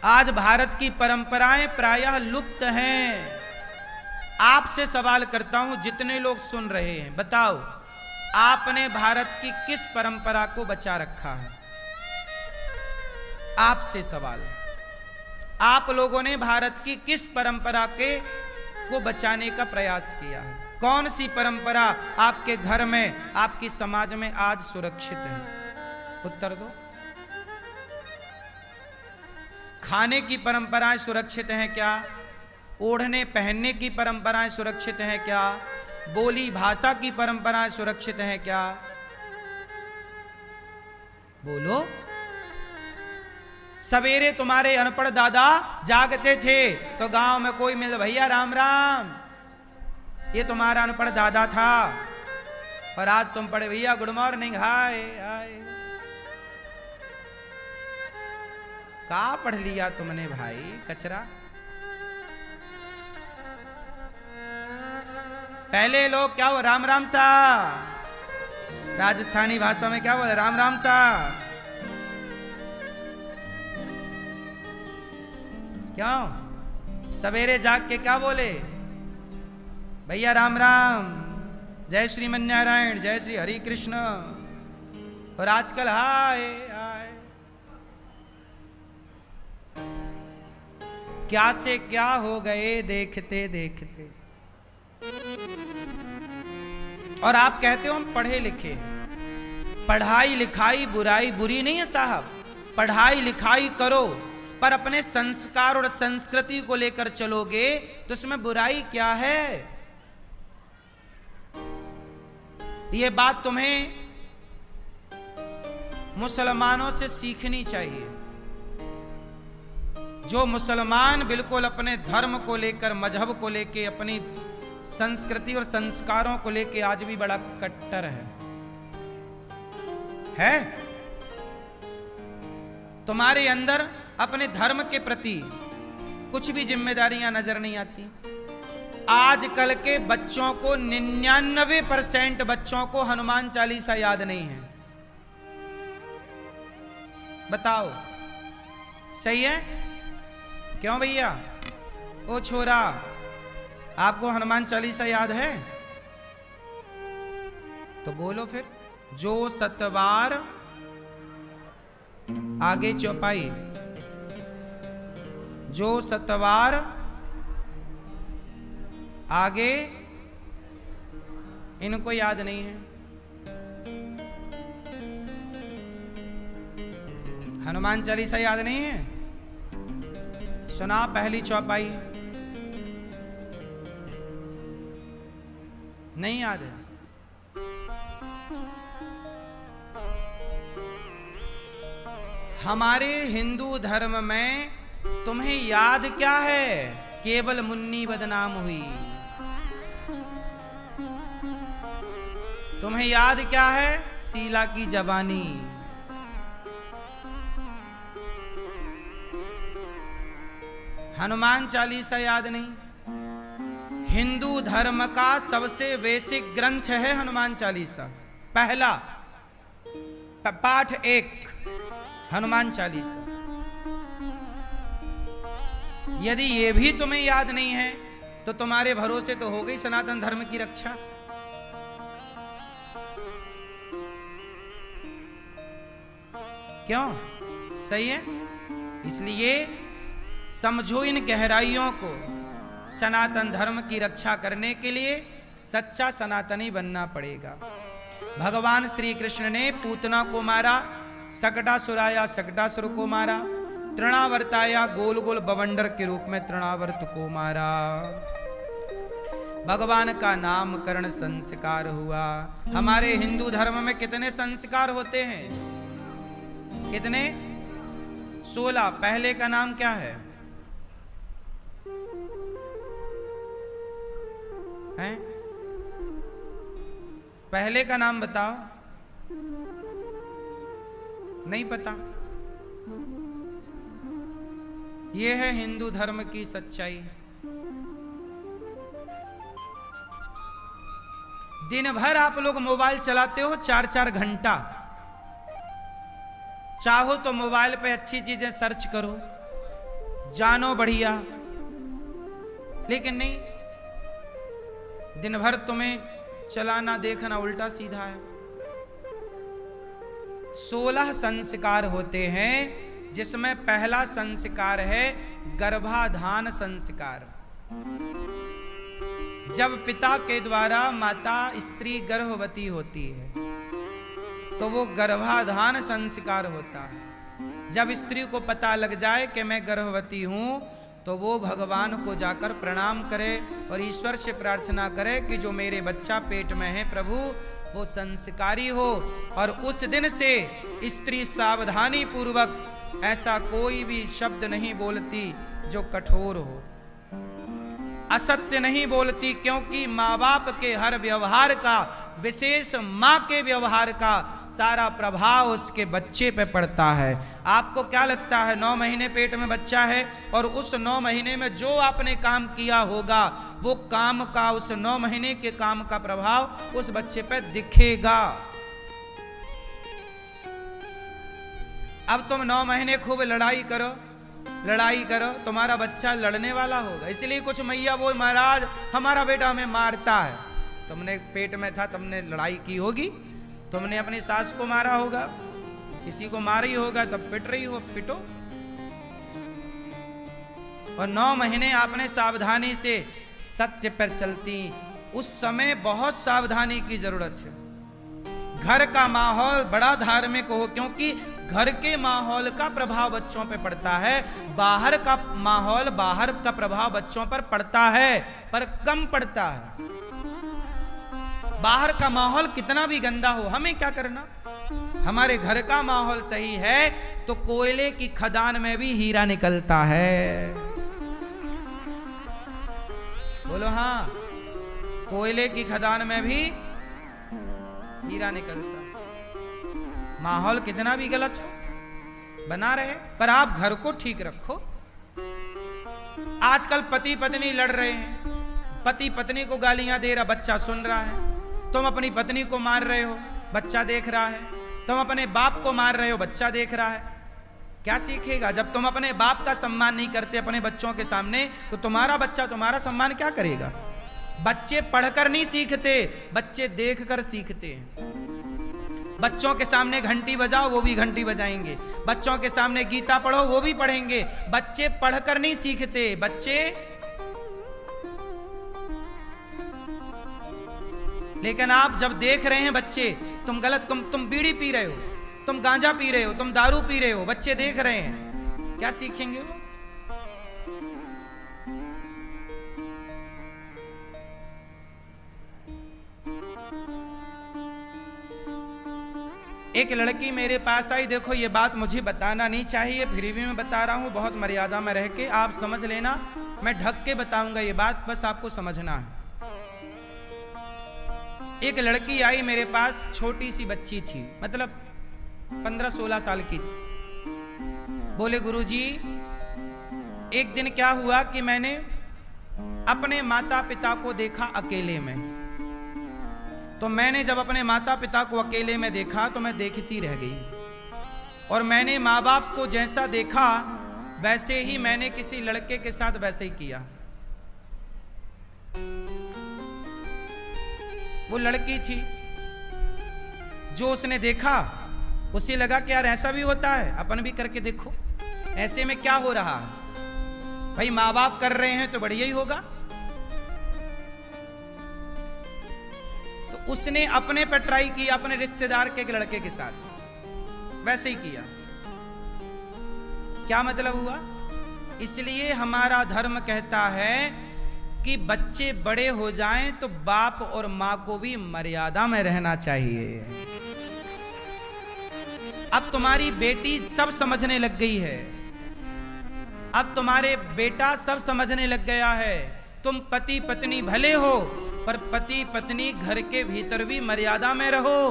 आज भारत की परंपराएं प्रायः लुप्त हैं। आपसे सवाल करता हूं, जितने लोग सुन रहे हैं, बताओ आपने भारत की किस परंपरा को बचा रखा है? आपसे सवाल, आप लोगों ने भारत की किस परंपरा को बचाने का प्रयास किया है? कौन सी परंपरा आपके घर में, आपकी समाज में आज सुरक्षित है? उत्तर दो। खाने की परंपराएं सुरक्षित हैं क्या? ओढ़ने पहनने की परंपराएं सुरक्षित हैं क्या? बोली भाषा की परंपराएं सुरक्षित हैं क्या? बोलो। सवेरे तुम्हारे अनपढ़ दादा जागते थे तो गांव में कोई मिल, भैया राम राम, ये तुम्हारा अनपढ़ दादा था। और आज तुम पढ़े, भैया गुड मॉर्निंग, हाय हाय। का पढ़ लिया तुमने भाई, कचरा। पहले लोग क्या हो, राम राम सा, राजस्थानी भाषा में क्या बोले, राम राम सा। क्यों? सवेरे जाग के क्या बोले, भैया राम राम, जय श्री मन्नारायण, जय श्री हरि कृष्ण। और आजकल हाय हाय। क्या से क्या हो गए देखते देखते। और आप कहते हो हम पढ़े लिखे। पढ़ाई लिखाई बुराई बुरी नहीं है साहब, पढ़ाई लिखाई करो, पर अपने संस्कार और संस्कृति को लेकर चलोगे तो उसमें बुराई क्या है? ये बात तुम्हें मुसलमानों से सीखनी चाहिए। जो मुसलमान बिल्कुल अपने धर्म को लेकर, मजहब को लेकर, अपनी संस्कृति और संस्कारों को लेकर आज भी बड़ा कट्टर है? तुम्हारे अंदर अपने धर्म के प्रति कुछ भी जिम्मेदारियां नजर नहीं आती। आजकल के बच्चों को 99% बच्चों को हनुमान चालीसा याद नहीं है। बताओ, सही है? क्यों भैया? ओ छोरा, आपको हनुमान चालीसा याद है? तो बोलो फिर। जो सतवार, आगे चौपाई, जो सतवार, आगे, इनको याद नहीं है। हनुमान चालीसा याद नहीं है? सुना पहली चौपाई? नहीं याद है? हमारे हिंदू धर्म में तुम्हें याद क्या है? केवल मुन्नी बदनाम हुई। तुम्हें याद क्या है? शीला की जवानी। हनुमान चालीसा याद नहीं? हिंदू धर्म का सबसे बेसिक ग्रंथ है हनुमान चालीसा। पहला पाठ 1 हनुमान चालीसा। यदि ये भी तुम्हें याद नहीं है तो तुम्हारे भरोसे तो हो गई सनातन धर्म की रक्षा। क्यों? सही है? इसलिए समझो इन गहराइयों को। सनातन धर्म की रक्षा करने के लिए सच्चा सनातनी बनना पड़ेगा। भगवान श्री कृष्ण ने पूतना को मारा, शकटासुराया शकटासुर को मारा, तृणावर्ताया गोल गोल बवंडर के रूप में तृणावर्त को मारा। भगवान का नामकरण संस्कार हुआ। हमारे हिंदू धर्म में कितने संस्कार होते हैं? कितने? 16। पहले का नाम क्या है? हैं? पहले का नाम बताओ। नहीं पता? यह है हिंदू धर्म की सच्चाई। दिन भर आप लोग मोबाइल चलाते हो 4-4 घंटा। चाहो तो मोबाइल पे अच्छी चीजें सर्च करो, जानो बढ़िया, लेकिन नहीं, दिन भर तुम्हें चलाना देखना उल्टा सीधा है। 16 संस्कार होते हैं, जिसमें पहला संस्कार है गर्भाधान संस्कार। जब पिता के द्वारा माता स्त्री गर्भवती होती है तो वो गर्भाधान संस्कार होता है। जब स्त्री को पता लग जाए कि मैं गर्भवती हूं तो वो भगवान को जाकर प्रणाम करे और ईश्वर से प्रार्थना करे कि जो मेरे बच्चा पेट में है प्रभु वो संस्कारी हो। और उस दिन से स्त्री सावधानी पूर्वक ऐसा कोई भी शब्द नहीं बोलती जो कठोर हो, असत्य नहीं बोलती, क्योंकि माँ बाप के हर व्यवहार का, विशेष माँ के व्यवहार का सारा प्रभाव उसके बच्चे पे पड़ता है। आपको क्या लगता है 9 महीने पेट में बच्चा है और उस 9 महीने में जो आपने काम किया होगा वो काम का, उस 9 महीने के काम का प्रभाव उस बच्चे पे दिखेगा। अब तुम 9 महीने खूब लड़ाई करो, तुम्हारा बच्चा लड़ने वाला होगा। इसलिए कुछ मैया वो महाराज हमारा बेटा हमें मारता है, तुमने पेट में था, तुमने लड़ाई की होगी, तुमने अपनी सास को मारा होगा, किसी को मारी होगा, तब पिट रही हो, पिटो। और 9 महीने आपने सावधानी से सत्य पर चलती, उस समय बहुत सावधानी की जरूरत है। घर का माहौल बड़ा धार्मिक हो, क्योंकि घर के माहौल का प्रभाव बच्चों पर पड़ता है। बाहर का माहौल, बाहर का प्रभाव बच्चों पर पड़ता है पर कम पड़ता है। बाहर का माहौल कितना भी गंदा हो, हमें क्या करना, हमारे घर का माहौल सही है तो कोयले की खदान में भी हीरा निकलता है। बोलो हाँ, कोयले की खदान में भी हीरा निकलता है। माहौल कितना भी गलत हो बना रहे, पर आप घर को ठीक रखो। आजकल पति पत्नी लड़ रहे हैं, पति पत्नी को गालियां दे रहा, बच्चा सुन रहा है। तुम अपनी पत्नी को मार रहे हो, बच्चा देख रहा है। तुम अपने बाप को मार रहे हो, बच्चा देख रहा है। क्या सीखेगा? जब तुम अपने बाप का सम्मान नहीं करते अपने बच्चों के सामने, तो तुम्हारा बच्चा तुम्हारा सम्मान क्या करेगा? बच्चे पढ़कर नहीं सीखते, बच्चे देखकर सीखते हैं। बच्चों के सामने घंटी बजाओ, वो भी घंटी बजाएंगे। बच्चों के सामने गीता पढ़ो, वो भी पढ़ेंगे। बच्चे पढ़कर नहीं सीखते, बच्चे। लेकिन आप जब देख रहे हैं बच्चे, तुम गलत, तुम बीड़ी पी रहे हो, तुम गांजा पी रहे हो, तुम दारू पी रहे हो, बच्चे देख रहे हैं, क्या सीखेंगे वो? एक लड़की मेरे पास आई, देखो ये बात मुझे बताना नहीं चाहिए, फिर भी मैं बता रहा हूं, बहुत मर्यादा में रह के, आप समझ लेना, मैं ढक के बताऊंगा ये बात, बस आपको समझना है। एक लड़की आई मेरे पास, छोटी सी बच्ची थी, मतलब 15-16 साल की। बोले गुरुजी, एक दिन क्या हुआ कि मैंने अपने माता पिता को देखा अकेले में। तो मैंने जब अपने माता पिता को अकेले में देखा तो मैं देखती रह गई। और मैंने माँ बाप को जैसा देखा वैसे ही मैंने किसी लड़के के साथ वैसे ही किया। वो लड़की थी, जो उसने देखा उसे लगा कि यार ऐसा भी होता है, अपन भी करके देखो, ऐसे में क्या हो रहा है, भाई माँ बाप कर रहे हैं तो बढ़िया ही होगा। तो उसने अपने पर ट्राई किया, अपने रिश्तेदार के लड़के के साथ वैसे ही किया। क्या मतलब हुआ? इसलिए हमारा धर्म कहता है कि बच्चे बड़े हो जाएं तो बाप और मां को भी मर्यादा में रहना चाहिए। अब तुम्हारी बेटी सब समझने लग गई है, अब तुम्हारे बेटा सब समझने लग गया है। तुम पति पत्नी भले हो, पर पति पत्नी घर के भीतर भी मर्यादा में रहो,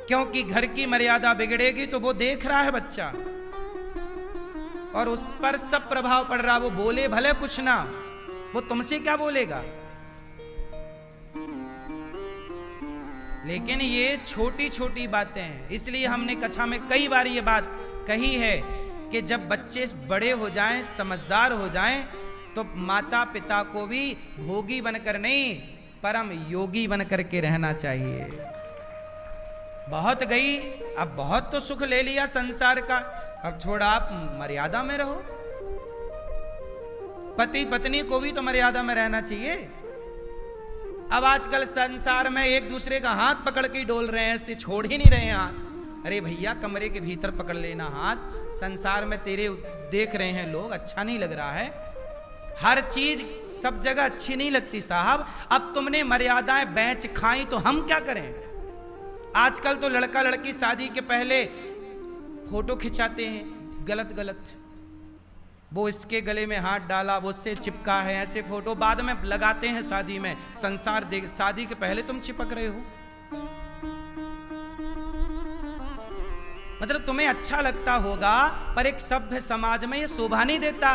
क्योंकि घर की मर्यादा बिगड़ेगी तो वो देख रहा है बच्चा और उस पर सब प्रभाव पड़ रहा। वो बोले भले कुछ ना, वो तुमसे क्या बोलेगा। लेकिन ये छोटी छोटी बातें हैं, इसलिए हमने कथा में कई बार ये बात कही है कि जब बच्चे बड़े हो जाएं, समझदार हो जाएं, तो माता पिता को भी भोगी बनकर नहीं, परम योगी बनकर के रहना चाहिए। बहुत गई, अब बहुत तो सुख ले लिया संसार का, अब थोड़ा आप मर्यादा में रहो। पति पत्नी को भी तो मर्यादा में रहना चाहिए। अब आजकल संसार में एक दूसरे का हाथ पकड़ के डोल रहे हैं, ऐसे छोड़ ही नहीं रहे हैं हाथ। अरे भैया कमरे के भीतर पकड़ लेना हाथ, संसार में तेरे देख रहे हैं लोग, अच्छा नहीं लग रहा है। हर चीज सब जगह अच्छी नहीं लगती साहब। अब तुमने मर्यादाएं बेच खाई तो हम क्या करें। आजकल तो लड़का लड़की शादी के पहले फोटो खिंचाते हैं गलत गलत, वो इसके गले में हाथ डाला, वो उससे चिपका है, ऐसे फोटो बाद में लगाते हैं शादी में। संसार देख, शादी के पहले तुम चिपक रहे हो। मतलब तुम्हें अच्छा लगता होगा, पर एक सभ्य समाज में ये शोभा नहीं देता।